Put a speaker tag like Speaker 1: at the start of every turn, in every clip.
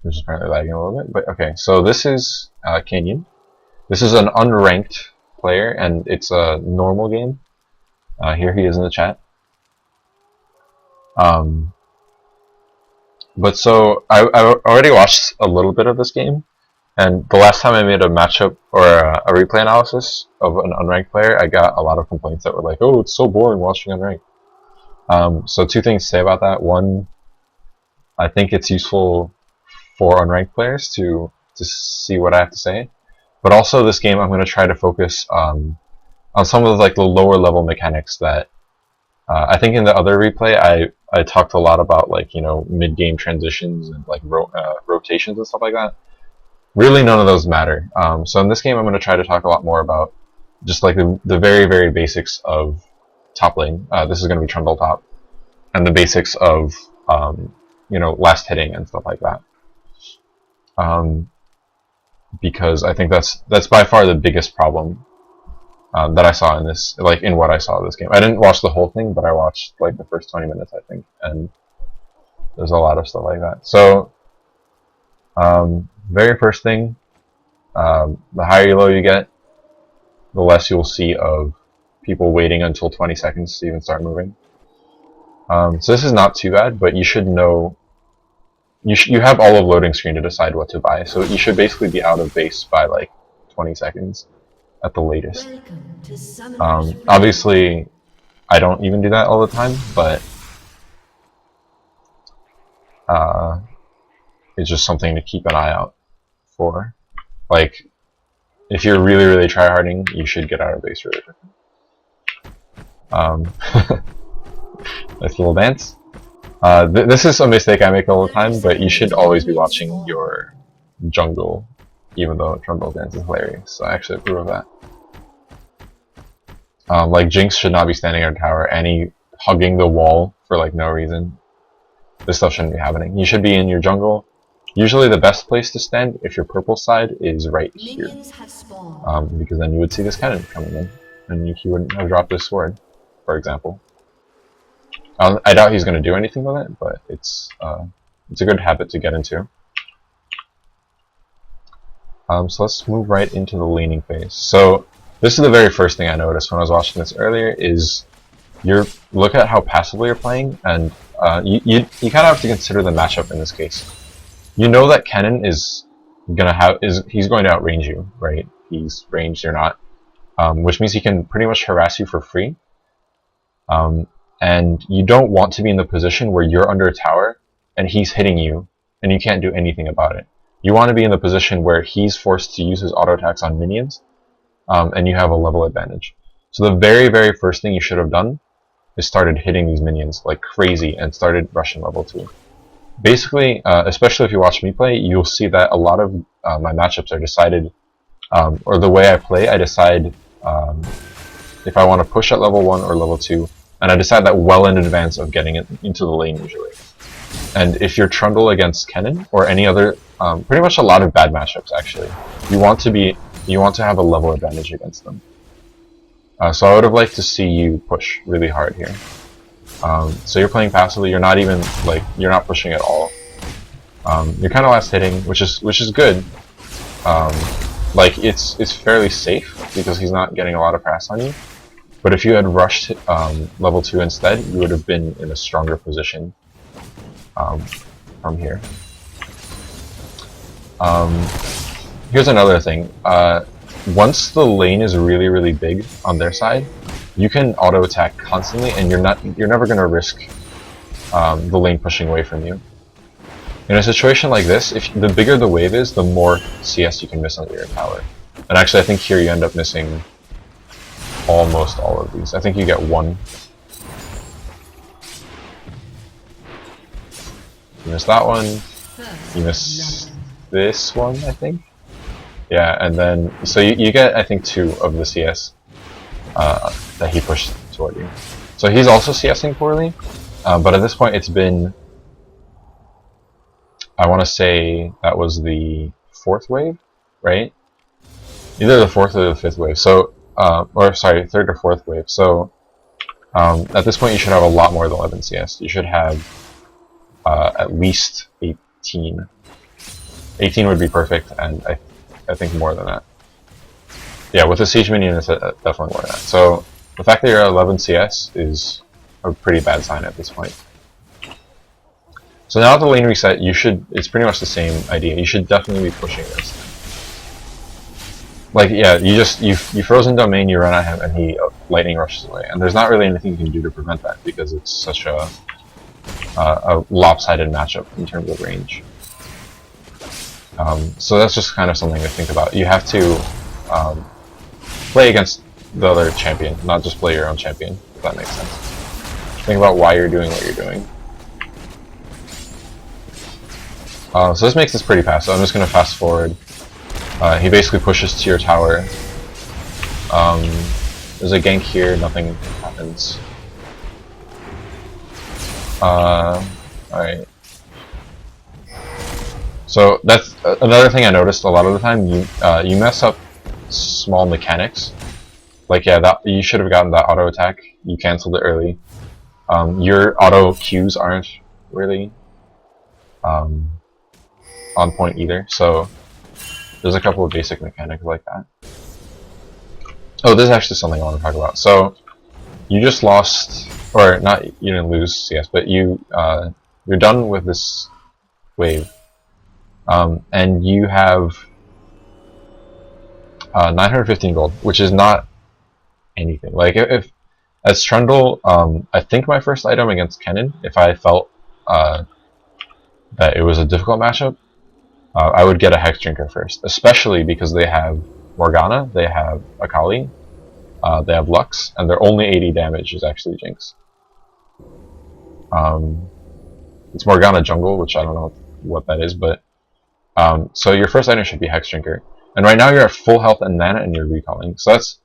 Speaker 1: Which is apparently lagging a little bit, but okay. So this is Canyon. This is an unranked player, and it's a normal game. Here he is in the chat. But so I already watched a little bit of this game, and the last time I made a matchup or a replay analysis of an unranked player, I got a lot of complaints that were like, "Oh, it's so boring watching unranked." So two things to say about that. One, I think it's useful for unranked players to see what I have to say, but also this game I'm going to try to focus on some of like the lower level mechanics that I think in the other replay I talked a lot about, like, you know, mid game transitions and like rotations and stuff like that. Really, none of those matter. So in this game I'm going to try to talk a lot more about just like the very basics of top lane. This is going to be Trundle top, and the basics of you know, last hitting and stuff like that. Because I think that's by far the biggest problem that I saw in this, like in what I saw of this game. I didn't watch the whole thing, but I watched like the first 20 minutes, I think, and there's a lot of stuff like that. So, very first thing, the higher elo you get, the less you'll see of people waiting until 20 seconds to even start moving. So this is not too bad, but you should know. You have all of loading screen to decide what to buy, so you should basically be out of base by like 20 seconds at the latest. Obviously, I don't even do that all the time, but it's just something to keep an eye out for. Like, if you're really tryharding, you should get out of base really quickly. Nice little dance. This is a mistake I make all the time, but you should always be watching your jungle, even though Trundle dance is hilarious. So I actually approve of that. Like, Jinx should not be standing on a tower, Annie hugging the wall for like no reason. This stuff shouldn't be happening. You should be in your jungle. Usually the best place to stand, if you're purple side, is right here. Because then you would see this cannon coming in, and he wouldn't have dropped this sword, for example. I doubt he's going to do anything with it, but it's a good habit to get into. So let's move right into the laning phase. So this is the very first thing I noticed when I was watching this earlier, is look at how passively you're playing, and you kind of have to consider the matchup in this case. You know that Kennen he's going to outrange you, right? He's ranged, you're not, which means he can pretty much harass you for free. And you don't want to be in the position where you're under a tower and he's hitting you and you can't do anything about it. You want to be in the position where he's forced to use his auto attacks on minions, and you have a level advantage. So the very first thing you should have done is started hitting these minions like crazy and started rushing level 2. Basically, especially if you watch me play, you'll see that a lot of my matchups are decided, or the way I play, I decide if I want to push at level 1 or level 2. And I decide that well in advance of getting it into the lane usually. And if you're Trundle against Kennen or any other, pretty much a lot of bad matchups actually, you want to have a level advantage against them. So I would have liked to see you push really hard here. So you're playing passively. You're not even you're not pushing at all. You're kind of last hitting, which is good. Like it's fairly safe because he's not getting a lot of press on you. But if you had rushed level 2 instead, you would have been in a stronger position from here. Here's another thing. Once the lane is really big on their side, you can auto attack constantly, and you're never going to risk the lane pushing away from you. In a situation like this, if the bigger the wave is, the more CS you can miss under your tower. And actually, I think here you end up missing almost all of these. I think you get one. You miss that one. You miss this one, I think. Yeah, and then so you get, I think, 2 of the CS that he pushed toward you. So he's also CSing poorly, but at this point it's been, I want to say that was the 4th wave, right? Either the 4th or the 5th wave. So or sorry, 3rd or 4th wave. So at this point you should have a lot more than 11 CS. You should have at least 18. 18 would be perfect, and I think more than that. Yeah, with the siege minion, it's definitely more than that. So the fact that you're at 11 CS is a pretty bad sign at this point. So now at the lane reset, it's pretty much the same idea. You should definitely be pushing this. Like, yeah, you frozen domain, you run at him, and he lightning rushes away. And there's not really anything you can do to prevent that, because it's such a lopsided matchup in terms of range. So that's just kind of something to think about. You have to play against the other champion, not just play your own champion, if that makes sense. Think about why you're doing what you're doing. So this makes this pretty fast, so I'm just going to fast forward. He basically pushes to your tower. There's a gank here, nothing happens. Alright. So that's another thing I noticed a lot of the time. You mess up small mechanics. Like, yeah, that you should have gotten that auto attack. You canceled it early. Your auto Qs aren't really on point either. So there's a couple of basic mechanics like that. Oh, this is actually something I want to talk about. So you just lost, or not, you didn't lose CS, but you're done with this wave. And you have 915 gold, which is not anything. Like, if as Trundle, I think my first item against Kennen, if I felt that it was a difficult matchup, I would get a Hex Drinker first, especially because they have Morgana, they have Akali, they have Lux, and their only 80 damage is actually Jinx. It's Morgana Jungle, which I don't know what that is, but so your first item should be Hex Drinker. And right now you're at full health and mana and you're recalling. So that's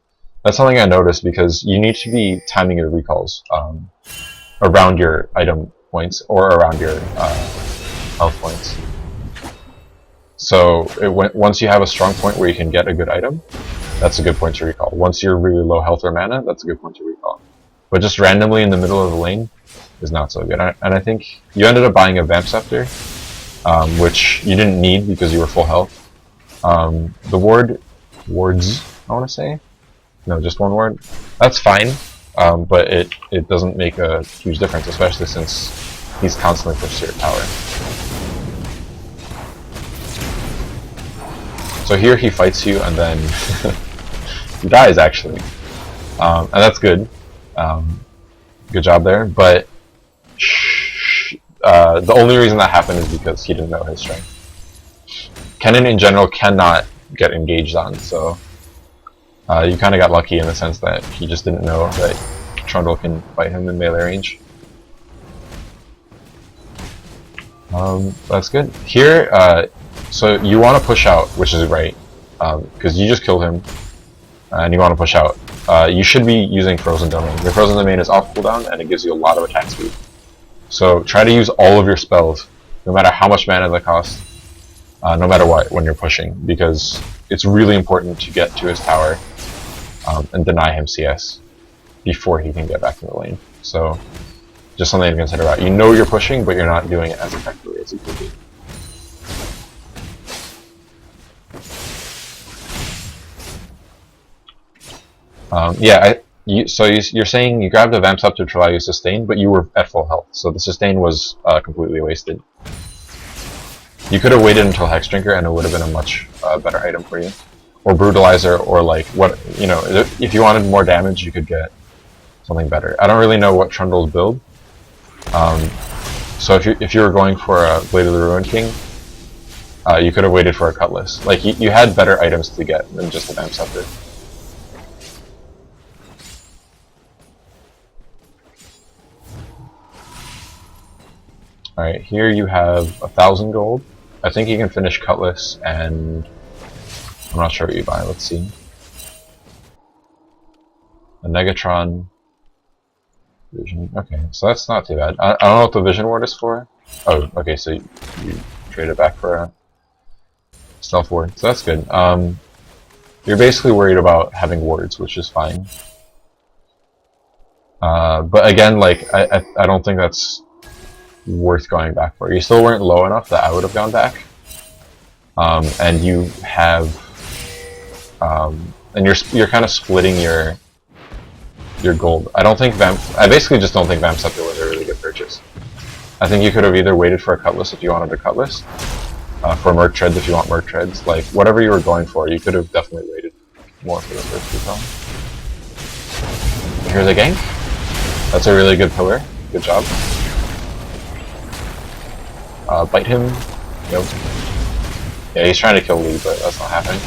Speaker 1: something I noticed, because you need to be timing your recalls around your item points or around your health points. So once you have a strong point where you can get a good item, that's a good point to recall. Once you're really low health or mana, that's a good point to recall. But just randomly in the middle of the lane is not so good. And I think you ended up buying a Vamp Scepter, which you didn't need because you were full health. The wards, I want to say? No, just one ward. That's fine, but it doesn't make a huge difference, especially since he's constantly pushed to your tower. So here he fights you, and then he dies, actually. And that's good. Good job there, but the only reason that happened is because he didn't know his strength. Kennen in general cannot get engaged on, so you kind of got lucky in the sense that he just didn't know that Trundle can fight him in melee range. That's good. Here, so you want to push out, which is right, because you just killed him, and you want to push out. You should be using Frozen Domain. Your Frozen Domain is off cooldown, and it gives you a lot of attack speed. So try to use all of your spells, no matter how much mana they cost, no matter what, when you're pushing, because it's really important to get to his tower and deny him CS before he can get back to the lane. So just something to consider about. You know you're pushing, but you're not doing it as effectively as you could be. So you're saying you grabbed a Vamp Scepter to allow you sustain, but you were at full health, so the sustain was completely wasted. You could have waited until Hex Drinker, and it would have been a much better item for you. Or Brutalizer, or like, what, you know, if you wanted more damage, you could get something better. I don't really know what Trundle's build. So if you were going for a Blade of the Ruined King, you could have waited for a Cutlass. Like, you had better items to get than just a Vamp Scepter. Alright, here you have 1,000 gold. I think you can finish Cutlass, and I'm not sure what you buy. Let's see. A Negatron. Vision. Okay, so that's not too bad. I don't know what the Vision Ward is for. Oh, okay, so you trade it back for a Stealth Ward. So that's good. You're basically worried about having wards, which is fine. But again, like, I don't think that's worth going back for. You still weren't low enough that I would have gone back. and you have, and you're kind of splitting your gold. I basically just don't think Vamp Scepter was a really good purchase. I think you could have either waited for a Cutlass if you wanted a Cutlass, for Merc Treads if you want Merc Treads, like whatever you were going for, you could have definitely waited more for the first recall. Here's a gank. That's a really good pillar. Good job. Bite him. Nope. Yeah, he's trying to kill Lee, but that's not happening.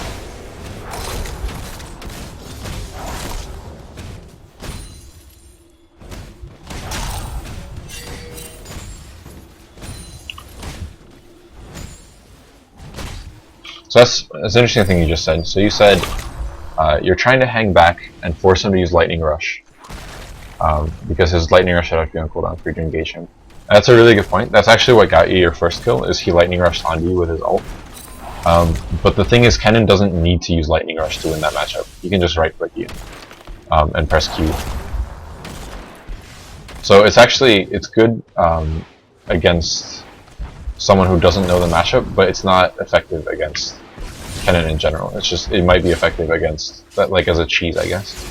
Speaker 1: So that's an interesting thing you just said. So you said you're trying to hang back and force him to use Lightning Rush. Because his Lightning Rush should have to be on cooldown for you to engage him. And that's a really good point. That's actually what got you your first kill, is he Lightning Rushed on you with his ult. But the thing is, Kennen doesn't need to use Lightning Rush to win that matchup. He can just right-click you and press Q. So it's good against someone who doesn't know the matchup, but it's not effective against Kennen in general. It might be effective against that, like as a cheese, I guess.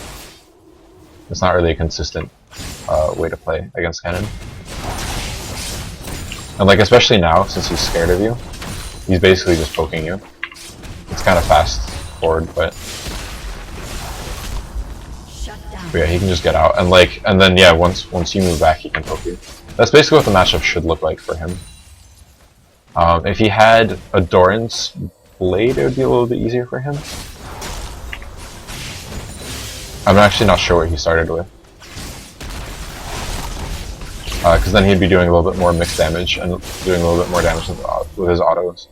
Speaker 1: It's not really a consistent way to play against Kennen. And like especially now, since he's scared of you, he's basically just poking you. It's kind of fast forward, but yeah, he can just get out and then yeah, once you move back, he can poke you. That's basically what the matchup should look like for him. If he had a Doran's Blade, it would be a little bit easier for him. I'm actually not sure what he started with. Because then he'd be doing a little bit more mixed damage and doing a little bit more damage with his autos.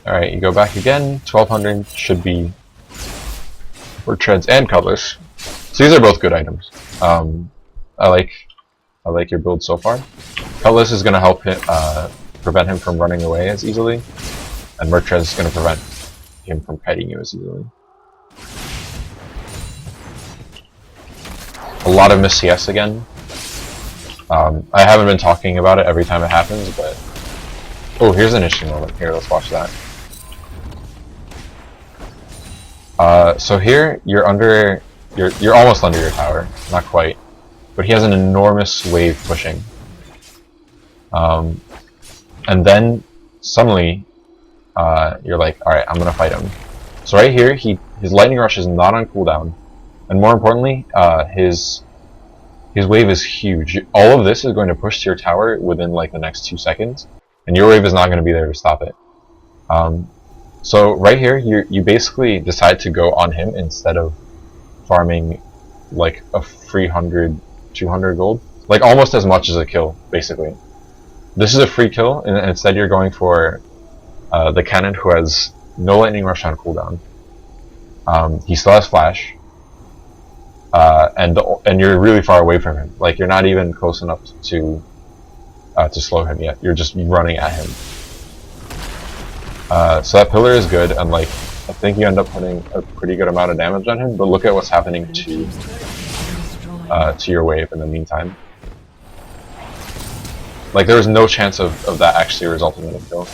Speaker 1: Alright, you go back again. 1200 should be for Treads and Cutlass. So these are both good items. I like your build so far. Cutlass is going to help prevent him from running away as easily, and Merc Treads is going to prevent him from kiting you as easily. A lot of miss CS again. I haven't been talking about it every time it happens, but oh, here's an interesting moment. Here, let's watch that. So here you're almost under your tower, not quite, but he has an enormous wave pushing. And then suddenly you're like, all right, I'm gonna fight him. So right here, his Lightning Rush is not on cooldown, and more importantly, his wave is huge. All of this is going to push to your tower within like the next 2 seconds, and your wave is not going to be there to stop it. So right here, you basically decide to go on him instead of farming like a free 100, 200 gold, like almost as much as a kill, basically. This is a free kill, and instead you're going for the Kennen who has no Lightning Rush on cooldown. He still has Flash, and you're really far away from him. Like you're not even close enough to slow him yet. You're just running at him. So that pillar is good, and like I think you end up putting a pretty good amount of damage on him. But look at what's happening to your wave in the meantime. Like there was no chance of that actually resulting in a kill.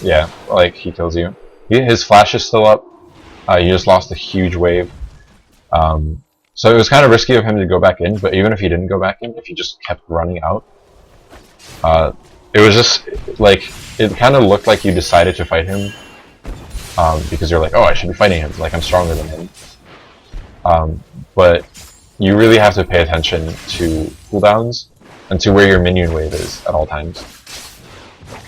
Speaker 1: Yeah, like he kills you. His Flash is still up. You just lost a huge wave. So it was kind of risky of him to go back in, but even if he didn't go back in, if he just kept running out, it was just like, it kind of looked like you decided to fight him because you're like, oh, I should be fighting him, like I'm stronger than him. But you really have to pay attention to cooldowns and to where your minion wave is at all times.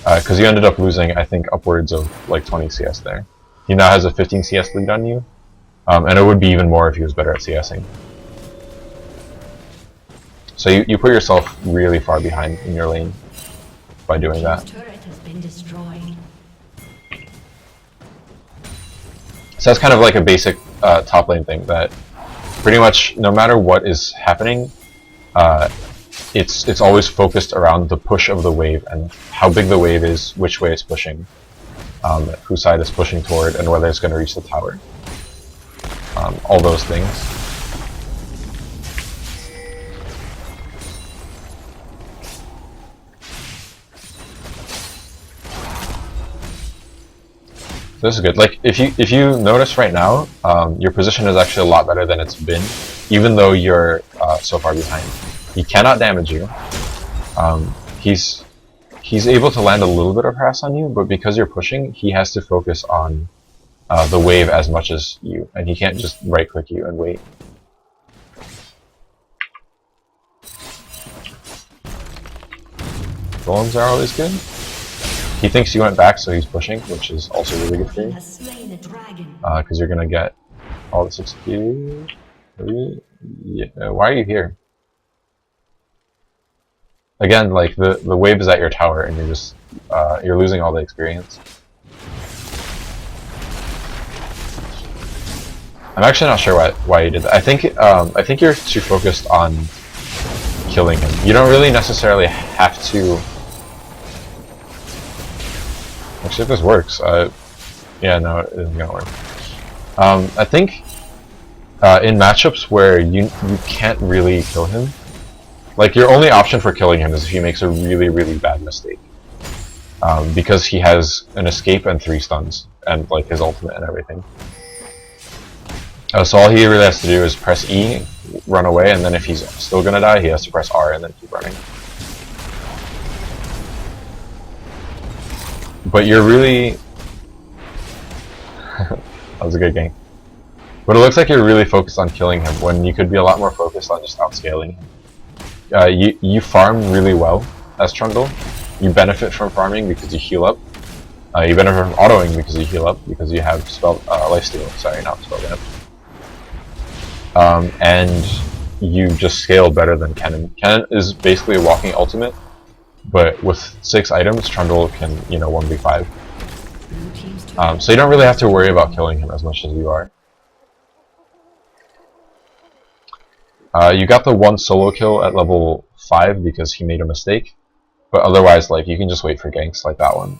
Speaker 1: Because you ended up losing, I think, upwards of like 20 CS there. He now has a 15 CS lead on you, and it would be even more if he was better at CSing. So you put yourself really far behind in your lane by doing that. So that's kind of like a basic top lane thing, that pretty much no matter what is happening, it's always focused around the push of the wave and how big the wave is, which way it's pushing, whose side it's pushing toward, and whether it's going to reach the tower. All those things. This is good. Like if you notice right now, your position is actually a lot better than it's been, even though you're so far behind. He cannot damage you. He's able to land a little bit of harass on you, but because you're pushing, he has to focus on the wave as much as you, and he can't just right click you and wait. Golems are always good. He thinks you went back, so he's pushing, which is also really good for you. Because you're gonna get all this XP. Yeah, why are you here? Again, like the wave is at your tower, and you're just you're losing all the experience. I'm actually not sure why you did that. I think you're too focused on killing him. You don't really necessarily have to. Actually, if this works, yeah, no, it isn't gonna work. I think in matchups where you can't really kill him, like your only option for killing him is if he makes a really bad mistake, because he has an escape and 3 stuns and like his ultimate and everything. So all he really has to do is press E, run away, and then if he's still gonna die, he has to press R and then keep running. But you're really... that was a good game. But it looks like you're really focused on killing him when you could be a lot more focused on just outscaling him. You farm really well as Trundle. You benefit from farming because you heal up. You benefit from autoing because you heal up, because you have lifesteal. Sorry, not spell damage. And you just scale better than Kennen. Kennen is basically a walking ultimate, but with 6 items, Trundle can, 1v5. So you don't really have to worry about killing him as much as you are. You got the 1 solo kill at level 5 because he made a mistake, but otherwise, like, you can just wait for ganks like that one.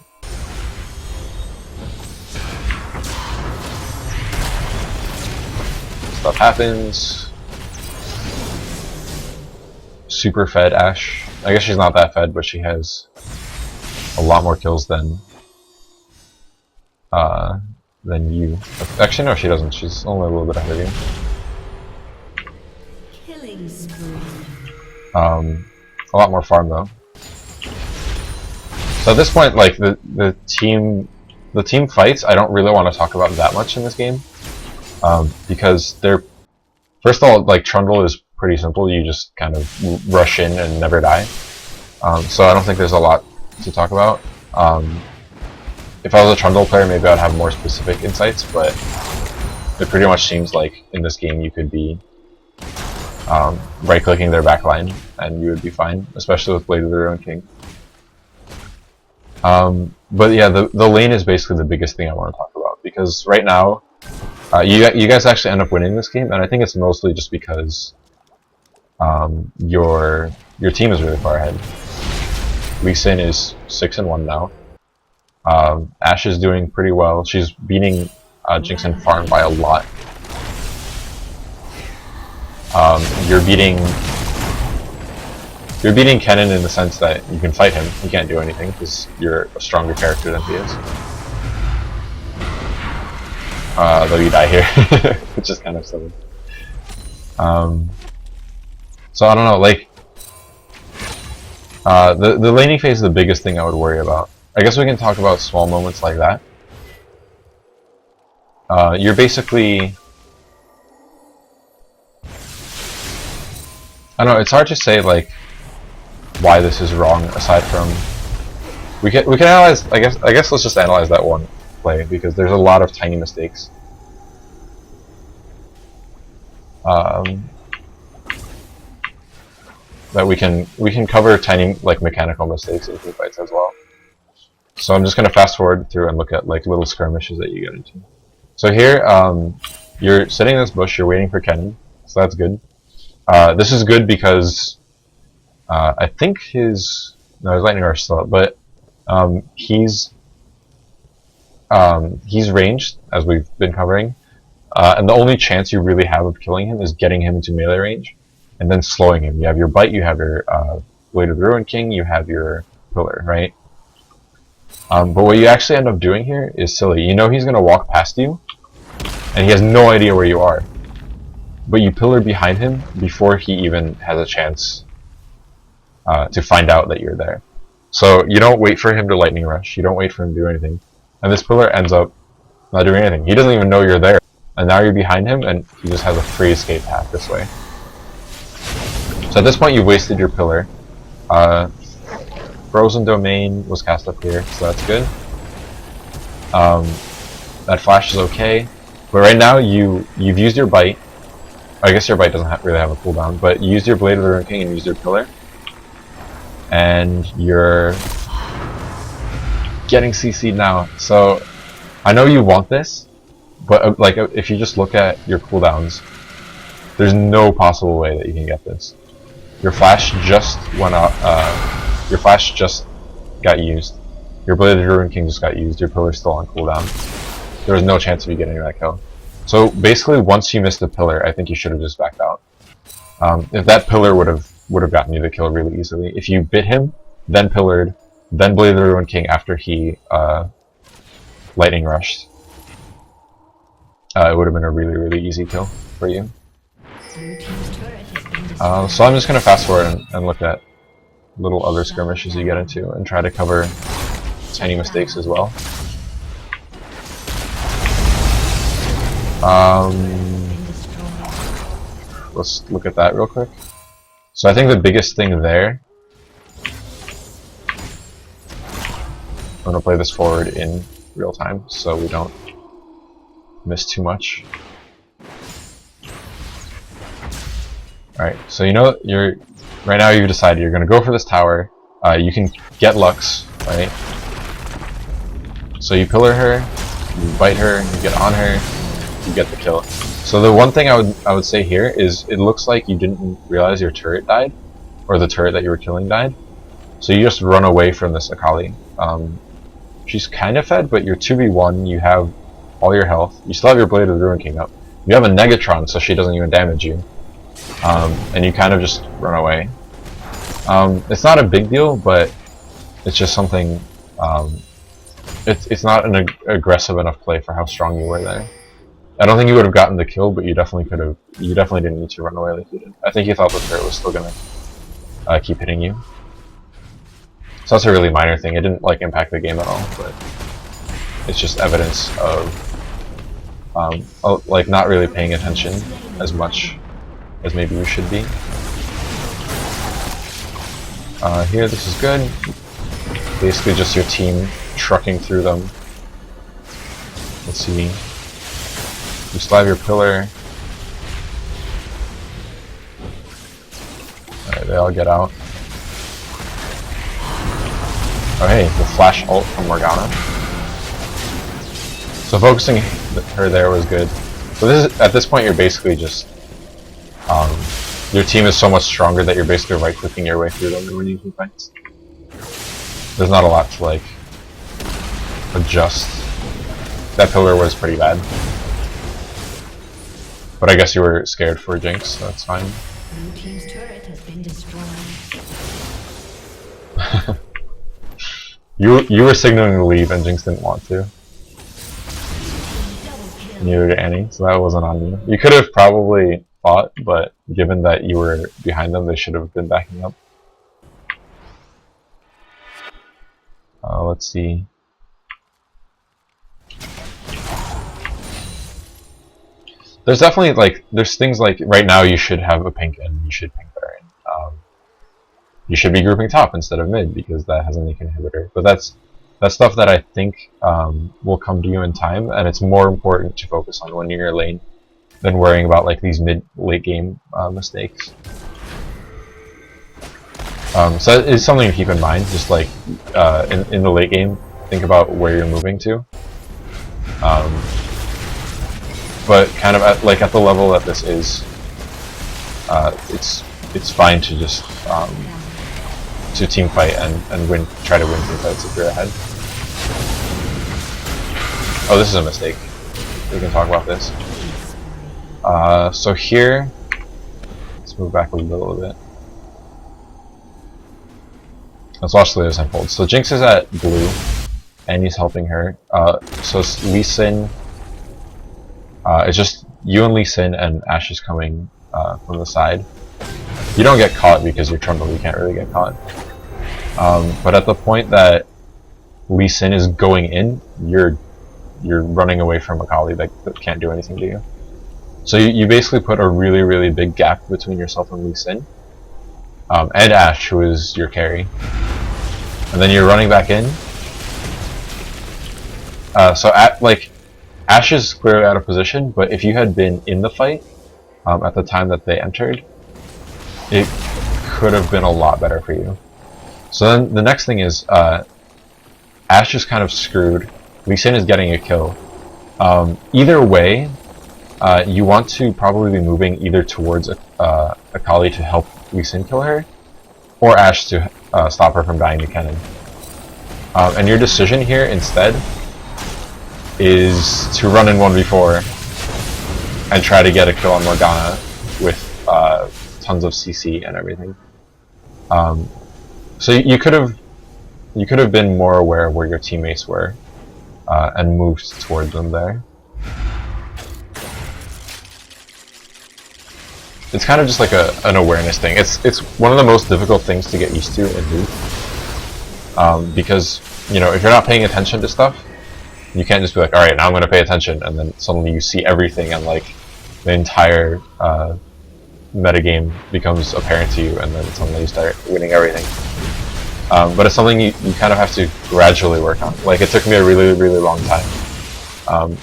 Speaker 1: Stuff happens. Super fed Ashe. I guess she's not that fed, but she has a lot more kills than you. Actually, no, she doesn't. She's only a little bit ahead of you.
Speaker 2: Killing spree.
Speaker 1: A lot more farm though. So at this point, like the team fights, I don't really want to talk about that much in this game, because they're, first of all, like Trundle is pretty simple. You just kind of rush in and never die. So I don't think there's a lot to talk about. If I was a Trundle player, maybe I'd have more specific insights, but it pretty much seems like in this game you could be right-clicking their backline and you would be fine, especially with Blade of the Ruined King. But yeah, the lane is basically the biggest thing I want to talk about, because right now you guys actually end up winning this game, and I think it's mostly just because your team is really far ahead. Lee Sin is 6-1 now. Ashe is doing pretty well. She's beating Jinx in farm by a lot. You're beating Kennen in the sense that you can fight him. You can't do anything because you're a stronger character than he is. Though you die here, which is kind of silly. So I don't know, like the laning phase is the biggest thing I would worry about. I guess we can talk about small moments like that. You're basically, I don't know, it's hard to say like why this is wrong, aside from we can analyze, I guess let's just analyze that one play, because there's a lot of tiny mistakes. That we can cover tiny, like, mechanical mistakes in team fights as well. So I'm just gonna fast forward through and look at like little skirmishes that you get into. So here, you're sitting in this bush, you're waiting for Kennen, so that's good. This is good because I think his lightning arc still up, but he's ranged, as we've been covering, and the only chance you really have of killing him is getting him into melee range and then slowing him. You have your bite, you have your Blade of the Ruined King, you have your pillar, right? But what you actually end up doing here is silly. You know he's going to walk past you, and he has no idea where you are. But you pillar behind him before he even has a chance to find out that you're there. So you don't wait for him to lightning rush, you don't wait for him to do anything. And this pillar ends up not doing anything. He doesn't even know you're there. And now you're behind him, and he just has a free escape path this way. So at this point you've wasted your pillar. Frozen Domain was cast up here, so that's good. That flash is okay. But right now you've used your bite. I guess your bite doesn't really have a cooldown, but you used your Blade of the Ruined King and used your pillar. And you're getting CC'd now. So I know you want this, but like if you just look at your cooldowns, there's no possible way that you can get this. Your flash just went out. Your flash just got used. Your Blade of the Ruined King just got used. Your pillar's still on cooldown. There was no chance of you getting that kill. So basically, once you missed the pillar, I think you should have just backed out. If that pillar would have gotten you the kill really easily. If you bit him, then pillared, then Blade of the Ruined King after he lightning rushed, it would have been a really easy kill for you. So I'm just gonna fast forward and look at little other skirmishes you get into and try to cover tiny mistakes as well. Let's look at that real quick. So I think the biggest thing there, I'm going to play this forward in real time so we don't miss too much. Alright, so you know right now you've decided you're going to go for this tower. You can get Lux, right? So you pillar her, you bite her, you get on her, you get the kill. So the one thing I would say here is it looks like you didn't realize your turret died, or the turret that you were killing died. So you just run away from this Akali. She's kind of fed, but you're 2v1, you have all your health. You still have your Blade of the Ruined King up. You have a Negatron, so she doesn't even damage you. And you kind of just run away. It's not a big deal, but it's just something. It's not an aggressive enough play for how strong you were there. I don't think you would have gotten the kill, but you definitely could have. You definitely didn't need to run away like you did. I think you thought the turret was still gonna keep hitting you. So that's a really minor thing. It didn't like impact the game at all, but it's just evidence of like not really paying attention as much as maybe we should be. Here, this is good. Basically, just your team trucking through them. Let's see. You still have your pillar. Alright, they all get out. Oh hey, the flash ult from Morgana. So focusing her there was good. So at this point you're basically just your team is so much stronger that you're basically right-clicking your way through them and winning team fights. There's not a lot to like adjust. That pillar was pretty bad. But I guess you were scared for Jinx, so that's fine.
Speaker 2: Blue team's turret has been destroyed.
Speaker 1: You were signaling to leave and Jinx didn't want to. Neither did Annie, so that wasn't on you. You could have probably fought, but given that you were behind them, they should have been backing up. Let's see. There's definitely there's things like right now you should have a pink and you should pink Baron. You should be grouping top instead of mid because that has a Nick inhibitor. But that's stuff that I think will come to you in time, and it's more important to focus on when you're in your lane than worrying about like these late game mistakes. So it's something to keep in mind. Just like in the late game, think about where you're moving to. But kind of at the level that this is, it's fine to just to team fight and try to win team fights if you're ahead. Oh, this is a mistake. We can talk about this. So here, let's move back a little bit. Let's watch the latest unfold. So Jinx is at blue. and he's helping her. So Lee Sin, it's just you and Lee Sin, and Ashe is coming from the side. You don't get caught because you're Trundle, you can't really get caught. But at the point that Lee Sin is going in, you're running away from Akali that can't do anything to you. So you basically put a really, really big gap between yourself and Lee Sin. And Ashe, who is your carry. And then you're running back in. Ashe is clearly out of position, but if you had been in the fight at the time that they entered, it could have been a lot better for you. So then the next thing is Ashe is kind of screwed. Lee Sin is getting a kill. Either way, you want to probably be moving either towards Akali to help Lee Sin kill her, or Ashe to stop her from dying to Kennen. And your decision here instead is to run in 1v4 and try to get a kill on Morgana with tons of CC and everything. So you could have been more aware of where your teammates were and moved toward them there. It's kind of just like an awareness thing. It's one of the most difficult things to get used to in Loot, because if you're not paying attention to stuff, you can't just be like, all right, now I'm going to pay attention, and then suddenly you see everything and like the entire metagame becomes apparent to you, and then suddenly you start winning everything. But it's something you kind of have to gradually work on. Like, it took me a really, really long time,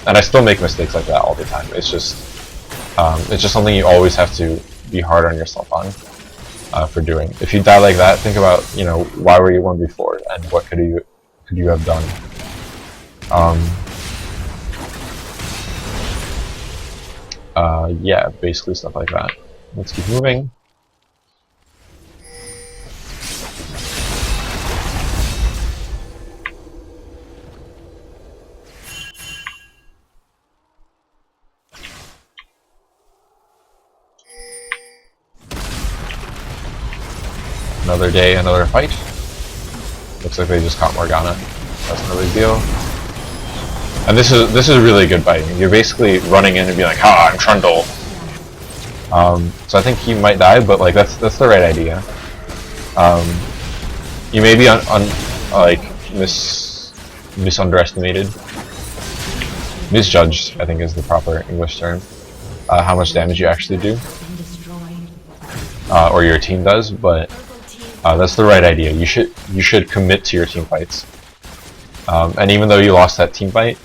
Speaker 1: and I still make mistakes like that all the time. It's just something you always have to be hard on yourself on for doing. If you die like that, think about why were you 1v4 and what could you have done. Yeah, basically stuff like that. Let's keep moving. Another day, another fight. Looks like they just caught Morgana. That's no big deal. And this is really good fighting. You're basically running in and being like, "Ha, I'm Trundle." So I think he might die, but like that's the right idea. You may be misunderestimated, misjudged, I think is the proper English term, how much damage you actually do, or your team does. But that's the right idea. You should commit to your team fights. And even though you lost that team fight,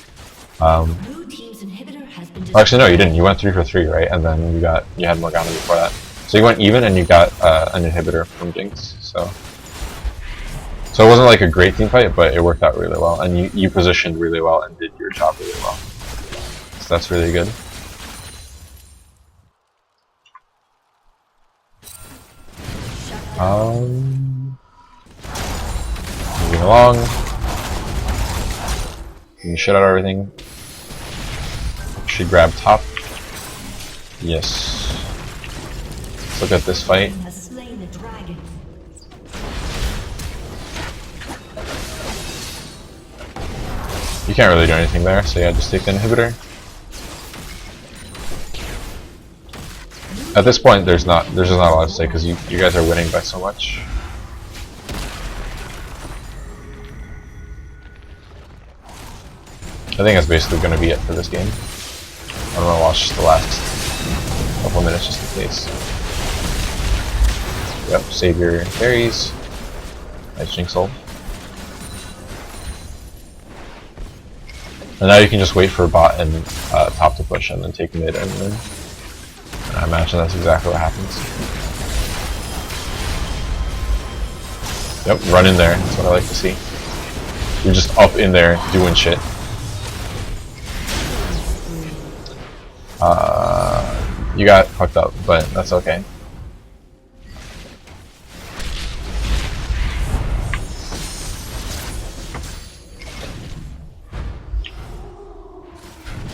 Speaker 1: actually no, you didn't. You went 3 for 3, right? And then you had Morgana before that. So you went even, and you got an inhibitor from Jinx. So it wasn't like a great team fight, but it worked out really well, and you positioned really well and did your job really well. So that's really good. Moving along. Getting shit out of everything. Should grab top. Yes. Let's look at this fight. You can't really do anything there, so yeah, just take the inhibitor. At this point, there's just not a lot to say because you guys are winning by so much. I think that's basically going to be it for this game. I'm going to watch the last couple minutes just in case. Yep, save your carries. Nice Jinx ult. And now you can just wait for bot and top to push and then take mid and win. And I imagine that's exactly what happens. Yep, run in there. That's what I like to see. You're just up in there doing shit. You got fucked up, but that's okay.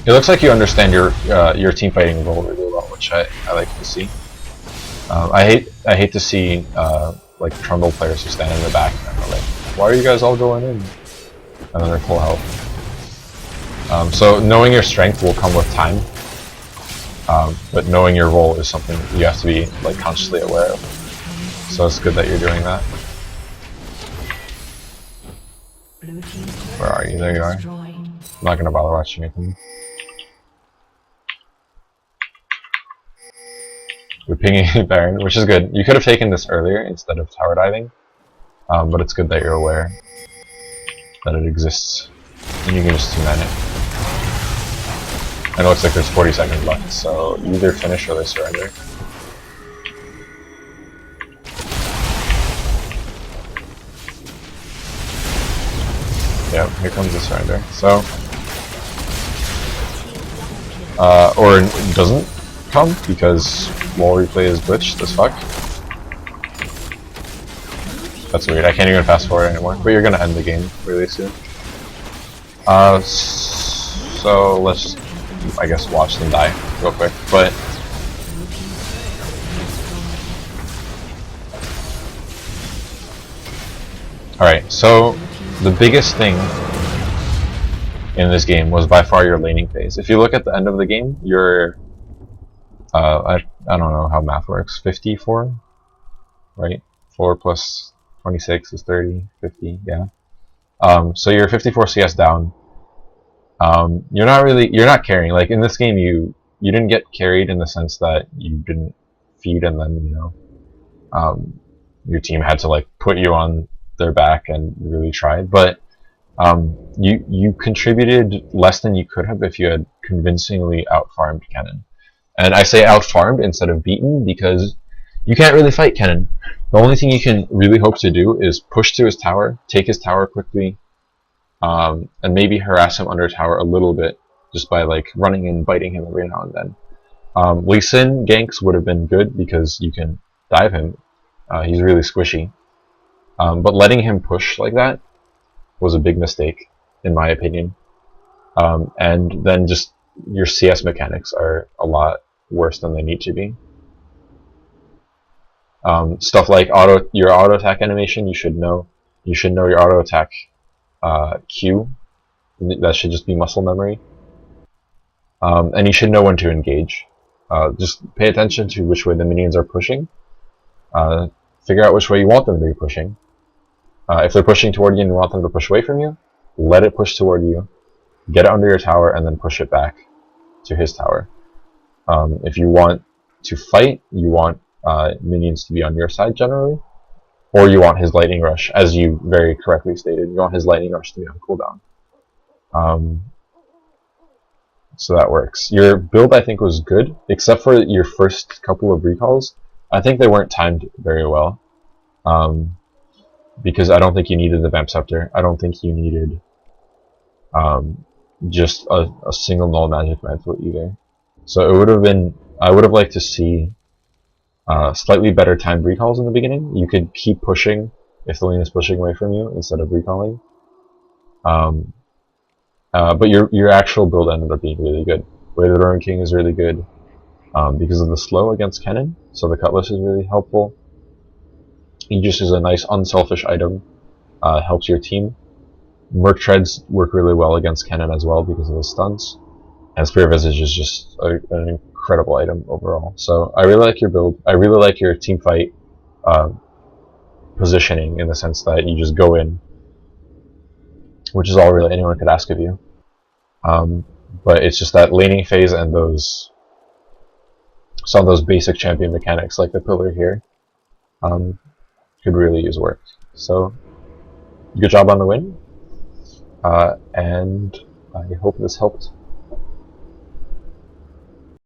Speaker 1: It looks like you understand your team fighting role really well, which I like to see. I hate to see like Trundle players who stand in the back and are like, why are you guys all going in? and then they're full health. So knowing your strength will come with time, but knowing your role is something you have to be like consciously aware of. So it's good that you're doing that. Where are you? There you are. I'm not gonna bother watching anything. We're pinging Baron, which is good. You could have taken this earlier instead of tower diving, but it's good that you're aware that it exists, and you can just 2-9 it. And it looks like there's 40 seconds left, so either finish or they surrender. Yeah, here comes the surrender. So, or it doesn't come because wall replay is glitched as fuck. That's weird. I can't even fast forward anymore. But you're gonna end the game really soon. So let's just, I guess, watch them die real quick. But alright, so the biggest thing in this game was by far your laning phase. If you look at the end of the game, you're I don't know how math works. 54, right? 4 plus 26 is 30, 50, yeah. So you're 54 CS down. You're not carrying. Like in this game, you didn't get carried in the sense that you didn't feed and then your team had to like put you on their back and really try. But you contributed less than you could have if you had convincingly out-farmed Kennen. And I say out-farmed instead of beaten because you can't really fight Kennen. The only thing you can really hope to do is push to his tower, take his tower quickly, and maybe harass him under tower a little bit just by like running and biting him every now and then. Lee Sin ganks would have been good because you can dive him. He's really squishy. But letting him push like that was a big mistake, in my opinion. And then just your CS mechanics are a lot worse than they need to be. Stuff like your auto attack animation, you should know your auto attack Q. That should just be muscle memory. And you should know when to engage. Just pay attention to which way the minions are pushing. Figure out which way you want them to be pushing. If they're pushing toward you and you want them to push away from you, let it push toward you. Get it under your tower and then push it back to his tower. If you want to fight, you want minions to be on your side generally, or you want his lightning rush, as you very correctly stated. You want his lightning rush to be on cooldown. So that works. Your build, I think, was good, except for your first couple of recalls. I think they weren't timed very well, because I don't think you needed the Vamp Scepter. I don't think you needed just a single null magic mantle either. So it would have been. I would have liked to see slightly better timed recalls in the beginning. You could keep pushing if the lane is pushing away from you instead of recalling. But your actual build ended up being really good. Way of the Roaring King is really good because of the slow against Kennen, so the Cutlass is really helpful. Aegis is a nice unselfish item, helps your team. Merc Treads work really well against Kennen as well because of the stuns. And Spear Visage is just an incredible item overall. So I really like your build. I really like your team fight positioning in the sense that you just go in, which is all really anyone could ask of you. But it's just that laning phase and some of those basic champion mechanics like the pillar here could really use work. So good job on the win, and I hope this helped